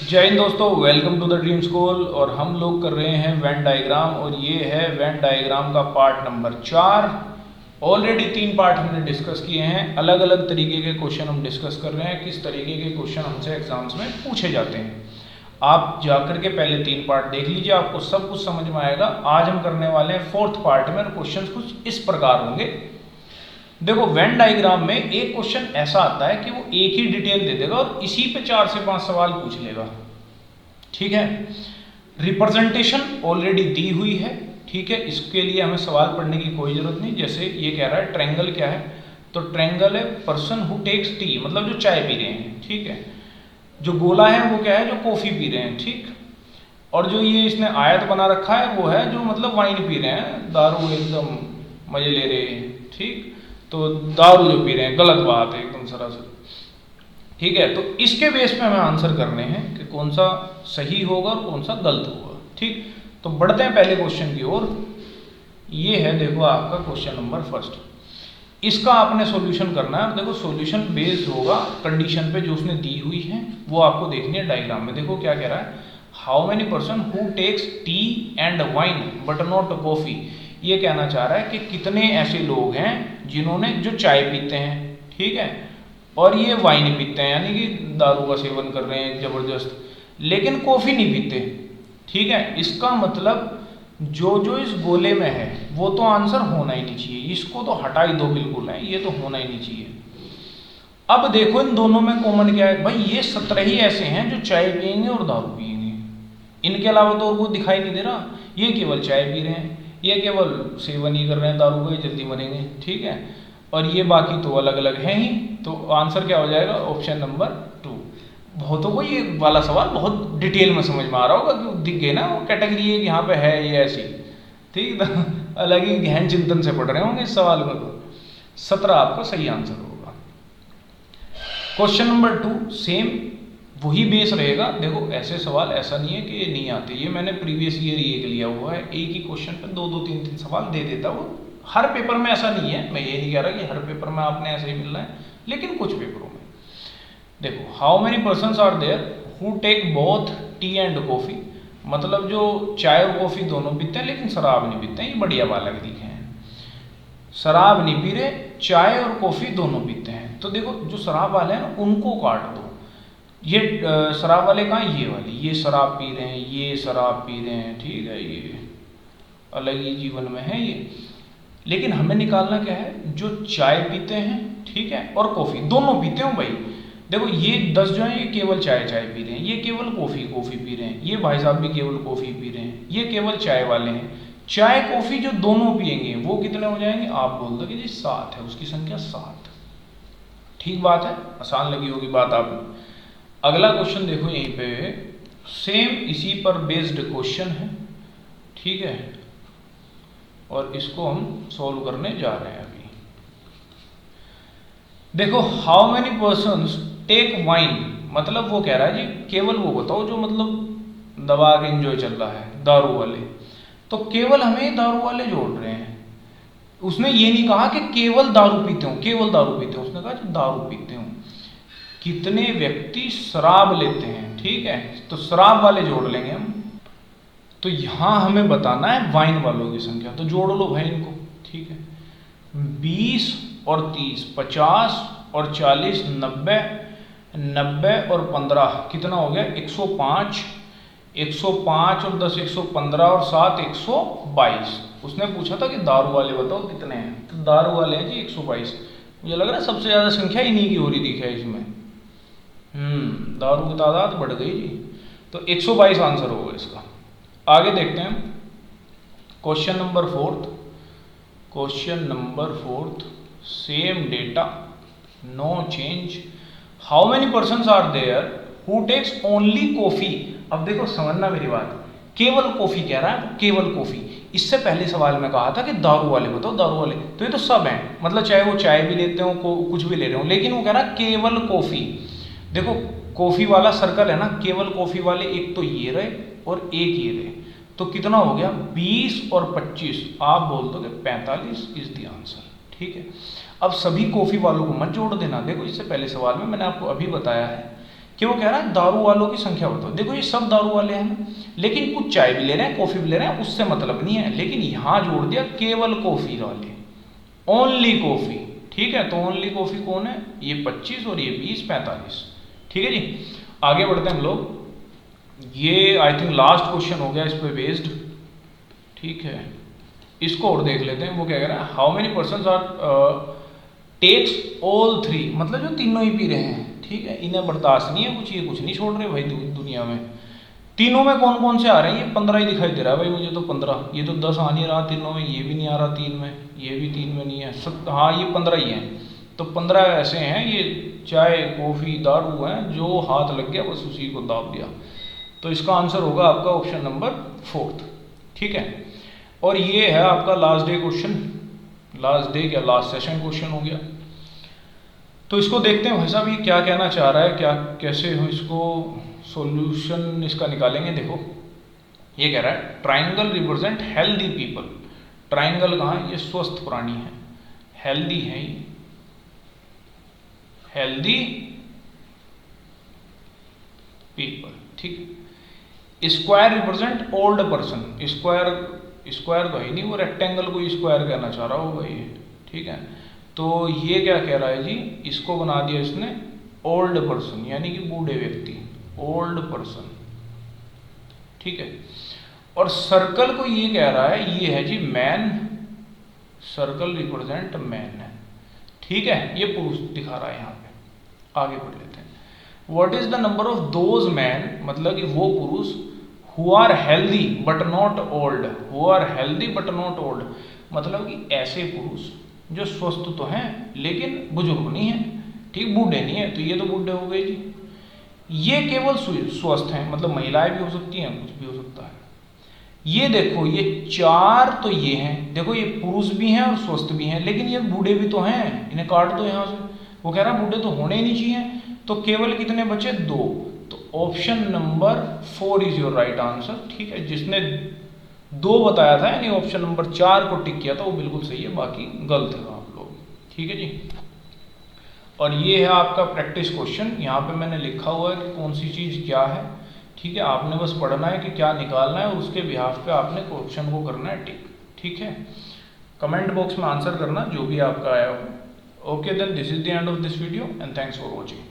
जय हिंद दोस्तों, welcome to the dream school. और हम लोग कर रहे हैं वेन डायग्राम और ये है वेन डायग्राम का पार्ट नंबर 4। ऑलरेडी 3 पार्ट हमने डिस्कस किए हैं। अलग अलग तरीके के क्वेश्चन हम डिस्कस कर रहे हैं, किस तरीके के क्वेश्चन हमसे एग्जाम्स में पूछे जाते हैं। आप जाकर के पहले 3 पार्ट देख लीजिए, आपको सब कुछ समझ में आएगा। आज हम करने वाले हैं 4th पार्ट में, और क्वेश्चन कुछ इस प्रकार होंगे। देखो, वेन डायग्राम में एक क्वेश्चन ऐसा आता है कि वो एक ही डिटेल दे देगा और इसी पे 4 से 5 सवाल पूछ लेगा। ठीक है, रिप्रेजेंटेशन ऑलरेडी दी हुई है। ठीक है, इसके लिए हमें सवाल पढ़ने की कोई जरूरत नहीं। जैसे ये कह रहा है ट्रायंगल क्या है, तो ट्रायंगल है पर्सन हु टेक्स टी, मतलब जो चाय पी रहे हैं। ठीक है, जो गोला है वो क्या है, जो कॉफी पी रहे हैं। ठीक, और जो ये इसने आयत बना रखा है वो है जो मतलब वाइन पी रहे हैं, दारू एकदम मजे ले रहे हैं। ठीक, तो दारू जो पी रहे हैं गलत बात है एकदम सरासर। ठीक है, तो इसके बेस पे हमें आंसर करने हैं कि कौन सा सही होगा और कौन सा गलत होगा। ठीक, तो बढ़ते हैं पहले क्वेश्चन की ओर। ये है, देखो आपका क्वेश्चन नंबर 1। इसका आपने सॉल्यूशन करना है। देखो, सॉल्यूशन बेस्ड होगा कंडीशन पे जो उसने दी हुई है, वो आपको देखनी है डायग्राम में। देखो क्या कह रहा है, how many person who takes tea and wine but not coffee. ये कहना चाह रहा है कि कितने ऐसे लोग हैं जिन्होंने जो चाय पीते हैं, ठीक है, और ये वाइन पीते हैं, यानी कि दारू का सेवन कर रहे हैं जबरदस्त, लेकिन कॉफी नहीं पीते। ठीक है, इसका मतलब जो जो इस गोले में है वो तो आंसर होना ही नहीं चाहिए, इसको तो हटा ही दो बिल्कुल है, ये तो होना ही नहीं चाहिए। अब देखो इन दोनों में कॉमन क्या है भाई, ये 17 ही ऐसे हैं जो चाय पियेंगे और दारू पियेंगे। इनके अलावा तो और कोई दिखाई नहीं दे रहा। ये केवल चाय पी रहे हैं, ये केवल सेवन ही कर रहे हैं दारू को, ये जल्दी मरेंगे। ठीक है, और ये बाकी तो अलग अलग हैं ही। तो आंसर क्या हो जाएगा, ऑप्शन नंबर 2। बहुतों को ये वाला सवाल बहुत डिटेल में समझ में आ रहा होगा, क्योंकि दिख गए ना वो कैटेगरी है कि यहाँ पे है ये ऐसी। ठीक, तो अलग ही गहन चिंतन से पढ़ रहे होंगे इस सवाल में। तो 17 आपका सही आंसर होगा। क्वेश्चन नंबर 2 सेम वही बेस रहेगा। देखो, ऐसे सवाल ऐसा नहीं है कि ये नहीं आते, ये मैंने प्रीवियस ईयर एक लिया हुआ है। एक ही क्वेश्चन पे 2-2 3-3 सवाल दे देता वो। हर पेपर में ऐसा नहीं है, मैं ये नहीं कह रहा कि हर पेपर में आपने ऐसे ही मिलना है, लेकिन कुछ पेपरों में। देखो, how many persons are there who take both tea and coffee, मतलब जो चाय और कॉफी दोनों पीते हैं लेकिन शराब नहीं पीते हैं। ये बढ़िया वाला लिखे हैं, शराब नहीं पी रहे, चाय और कॉफी दोनों पीते हैं। तो देखो, जो शराब वाले हैं ना उनको काट दो। ये शराब वाले कहाँ, ये वाले, ये शराब पी रहे हैं, ये शराब पी रहे हैं। ठीक है, ये अलग ही जीवन में है ये। लेकिन हमें निकालना क्या है, जो चाय पीते हैं, ठीक है, और कॉफी दोनों पीते हो भाई। देखो, ये 10 जो है ये केवल चाय पी रहे हैं, ये केवल कॉफी पी रहे हैं, ये भाई साहब भी केवल कॉफी पी रहे हैं, ये केवल चाय वाले हैं। चाय कॉफी जो दोनों पिएंगे वो कितने हो जाएंगे, आप बोल दो कि जी 7 है, उसकी संख्या 7। ठीक बात है, आसान लगी होगी बात आप। अगला क्वेश्चन देखो, यहीं पे सेम इसी पर बेस्ड क्वेश्चन है। ठीक है, और इसको हम सॉल्व करने जा रहे हैं अभी। देखो, how many persons take wine, मतलब वो कह रहा है जी केवल वो बताओ जो मतलब दबा के एंजॉय चल रहा है, दारू वाले। तो केवल हमें दारू वाले जोड़ रहे हैं। उसने ये नहीं कहा कि केवल दारू पीते हो, केवल दारू पीते हो, उसने कहा जो दारू पीते हो। कितने व्यक्ति शराब लेते हैं, ठीक है, तो शराब वाले जोड़ लेंगे हम। तो यहां हमें बताना है वाइन वालों की संख्या, तो जोड़ लो भाई इनको। ठीक है, 20 और 30 50 और 40 90 90 और 15 कितना हो गया, 105। 105 और 10 115 और 7 122। उसने पूछा था कि दारू वाले बताओ कितने हैं, तो दारू वाले हैं जी 122। मुझे लग रहा है सबसे ज्यादा संख्या इन्हीं की हो रही दिखा है इसमें। दारू की तादाद बढ़ गई जी, तो 122 आंसर होगा इसका। आगे देखते हैं question number 4। Question number 4 same data, no change. How many persons are there who takes only coffee. अब देखो, समझना मेरी बात, केवल कॉफी कह रहा है, केवल कॉफी। इससे पहले सवाल में कहा था कि दारू वाले बताओ, दारू वाले, तो ये तो सब हैं, मतलब चाहे वो चाय भी लेते हो, कुछ भी ले रहे हो, लेकिन वो कह रहा है केवल कॉफी। देखो, कॉफी वाला सर्कल है ना, केवल कॉफी वाले एक तो ये रहे और एक ये रहे, तो कितना हो गया, 20 और 25। आप बोल दो कि 45 इज द आंसर। ठीक है, अब सभी कॉफी वालों को मत जोड़ देना। देखो, इससे पहले सवाल में मैंने आपको अभी बताया है कि वो कह रहा है दारू वालों की संख्या बताओ। देखो ये सब दारू वाले हैं ना, लेकिन कुछ चाय भी ले रहे हैं, कॉफ़ी भी ले रहे हैं, उससे मतलब नहीं है, लेकिन यहाँ जोड़ दिया केवल कॉफ़ी वाले, ओनली कॉफ़ी। ठीक है, तो ओनली कॉफ़ी कौन है, ये 25 और ये 20, 45। ठीक है जी, आगे बढ़ते हैं हम लोग। ये आई थिंक लास्ट क्वेश्चन हो गया इस पे बेस्ड। ठीक है, इसको और देख लेते हैं। वो क्या कह रहा है, how many person are takes all three, मतलब जो तीनों ही पी रहे हैं। ठीक है, इन्हें बर्दाश्त नहीं है कुछ, ये कुछ नहीं छोड़ रहे भाई दुनिया में। तीनों में कौन कौन से आ रहे हैं, ये 15 ही दिखाई दे रहा है भाई मुझे तो 15, ये तो 10 आ नहीं रहा तीनों में, ये भी नहीं आ रहा 3 में, ये भी 3 में नहीं है, हाँ ये 15 ही हैं। तो 15 ऐसे हैं, ये चाय कॉफ़ी दारू हैं, जो हाथ लग गया बस उसी को दाब दिया। तो इसका आंसर होगा आपका ऑप्शन नंबर 4। ठीक है, और ये है आपका last day question, last day क्या लास्ट सेशन क्वेश्चन हो गया। तो इसको देखते हैं भाई साहब ये क्या कहना चाह रहा है, क्या कैसे हो इसको सॉल्यूशन इसका निकालेंगे। देखो ये कह रहा है triangle represent healthy people. Triangle कहाँ है, ये स्वस्थ प्राणी है, हेल्दी है ये, हेल्दी पीपल। ठीक, square represent old person. Square तो है नहीं, वो रेक्टेंगल को स्क्वायर कहना चाह रहा होगा ये। ठीक है, तो ये क्या कह रहा है जी, इसको बना दिया इसने ओल्ड पर्सन, यानी कि बूढ़े व्यक्ति, ओल्ड पर्सन। ठीक है, और सर्कल को ये कह रहा है, ये है जी मैन, सर्कल रिप्रेजेंट मैन है। ठीक है, ये पुरुष दिखा रहा है यहाँ पे। आगे बढ़ लेते हैं। What is the number of those man, मतलब कि वो पुरुष who are healthy but not old, who are healthy but not old, मतलब कि ऐसे पुरुष जो स्वस्थ तो हैं लेकिन बुजुर्ग नहीं है। ठीक, बूढ़े नहीं है, तो ये तो बूढ़े हो गए जी। ये केवल स्वस्थ हैं, मतलब महिलाएं भी हो सकती हैं, कुछ भी हो सकता है। ये देखो ये 4 तो ये हैं, देखो ये पुरुष भी हैं और स्वस्थ भी हैं, लेकिन ये बूढ़े भी तो हैं, इन्हें काट दो यहाँ से। वो कह रहा है बूढ़े तो होने ही नहीं चाहिए, तो केवल कितने बचे, 2। तो option number 4 is your right answer. ठीक है, जिसने 2 बताया था यानी ऑप्शन नंबर 4 को टिक किया था वो बिल्कुल सही है, बाकी गलत है आप लोग। ठीक है जी, और ये है आपका प्रैक्टिस क्वेश्चन। यहाँ पे मैंने लिखा हुआ है कि कौन सी चीज़ क्या है। ठीक है, आपने बस पढ़ना है कि क्या निकालना है और उसके बिहाफ पे आपने क्वेश्चन को करना है टिक। ठीक है, कमेंट बॉक्स में आंसर करना जो भी आपका आया हो। Okay then, this is the end of this video and thanks for watching.